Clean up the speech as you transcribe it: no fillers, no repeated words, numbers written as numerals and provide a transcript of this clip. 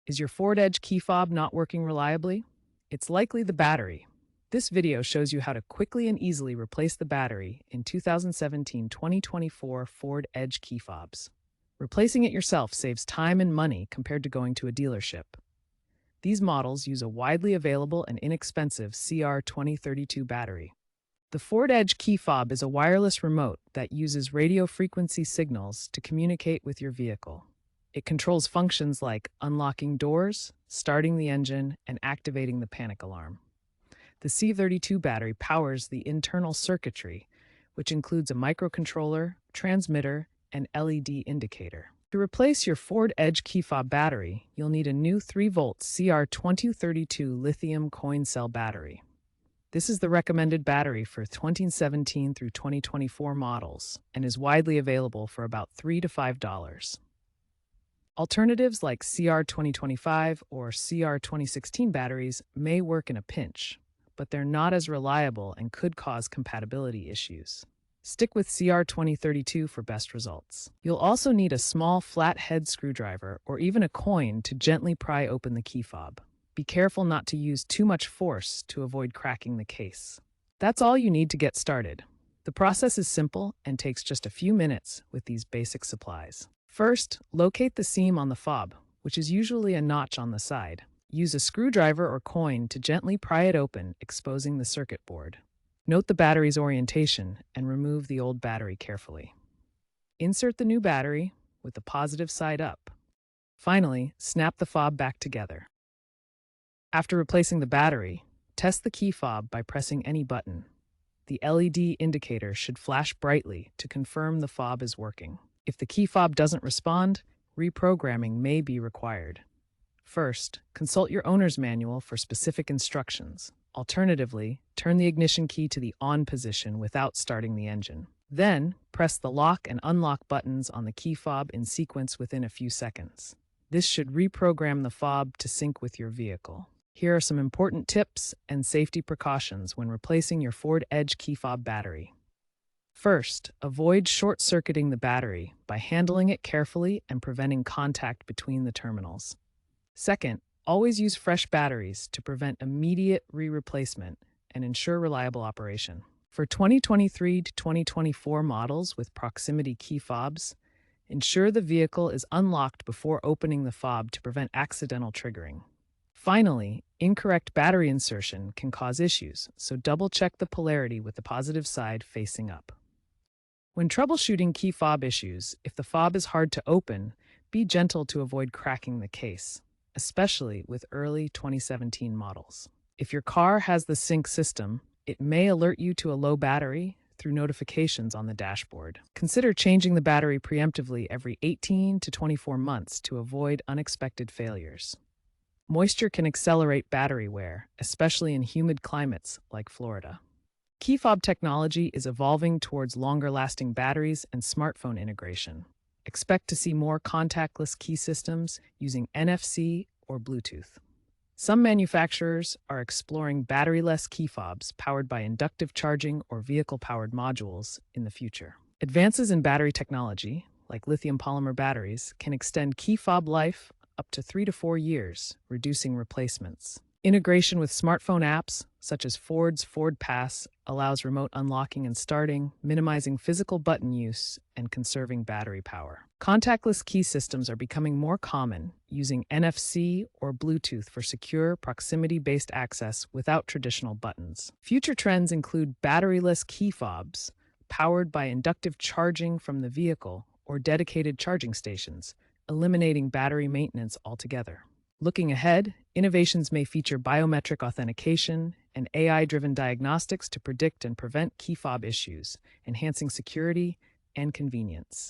Is your Ford Edge key fob not working reliably? It's likely the battery. This video shows you how to quickly and easily replace the battery in 2017-2024 Ford Edge key fobs. Replacing it yourself saves time and money compared to going to a dealership. These models use a widely available and inexpensive CR2032 battery. The Ford Edge key fob is a wireless remote that uses radio frequency signals to communicate with your vehicle. It controls functions like unlocking doors, starting the engine, and activating the panic alarm. The C32 battery powers the internal circuitry, which includes a microcontroller, transmitter, and LED indicator. To replace your Ford Edge key fob battery, you'll need a new 3-volt CR2032 lithium coin cell battery. This is the recommended battery for 2017 through 2024 models and is widely available for about $3 to $5. Alternatives like CR2025 or CR2016 batteries may work in a pinch, but they're not as reliable and could cause compatibility issues. Stick with CR2032 for best results. You'll also need a small flat-head screwdriver or even a coin to gently pry open the key fob. Be careful not to use too much force to avoid cracking the case. That's all you need to get started. The process is simple and takes just a few minutes with these basic supplies. First, locate the seam on the fob, which is usually a notch on the side. Use a screwdriver or coin to gently pry it open, exposing the circuit board. Note the battery's orientation and remove the old battery carefully. Insert the new battery with the positive side up. Finally, snap the fob back together. After replacing the battery, test the key fob by pressing any button. The LED indicator should flash brightly to confirm the fob is working. If the key fob doesn't respond, reprogramming may be required. First, consult your owner's manual for specific instructions. Alternatively, turn the ignition key to the on position without starting the engine. Then, press the lock and unlock buttons on the key fob in sequence within a few seconds. This should reprogram the fob to sync with your vehicle. Here are some important tips and safety precautions when replacing your Ford Edge key fob battery. First, avoid short-circuiting the battery by handling it carefully and preventing contact between the terminals. Second, always use fresh batteries to prevent immediate re-replacement and ensure reliable operation. For 2023 to 2024 models with proximity key fobs, ensure the vehicle is unlocked before opening the fob to prevent accidental triggering. Finally, incorrect battery insertion can cause issues, so double-check the polarity with the positive side facing up. When troubleshooting key fob issues, if the fob is hard to open, be gentle to avoid cracking the case, especially with early 2017 models. If your car has the sync system, it may alert you to a low battery through notifications on the dashboard. Consider changing the battery preemptively every 18 to 24 months to avoid unexpected failures. Moisture can accelerate battery wear, especially in humid climates like Florida. Key fob technology is evolving towards longer-lasting batteries and smartphone integration. Expect to see more contactless key systems using NFC or Bluetooth. Some manufacturers are exploring battery-less key fobs powered by inductive charging or vehicle-powered modules in the future. Advances in battery technology, like lithium polymer batteries, can extend key fob life up to 3 to 4 years, reducing replacements. Integration with smartphone apps, such as Ford's Ford Pass, allows remote unlocking and starting, minimizing physical button use and conserving battery power. Contactless key systems are becoming more common, using NFC or Bluetooth for secure, proximity-based access without traditional buttons. Future trends include batteryless key fobs, powered by inductive charging from the vehicle or dedicated charging stations, eliminating battery maintenance altogether. Looking ahead, innovations may feature biometric authentication and AI-driven diagnostics to predict and prevent key fob issues, enhancing security and convenience.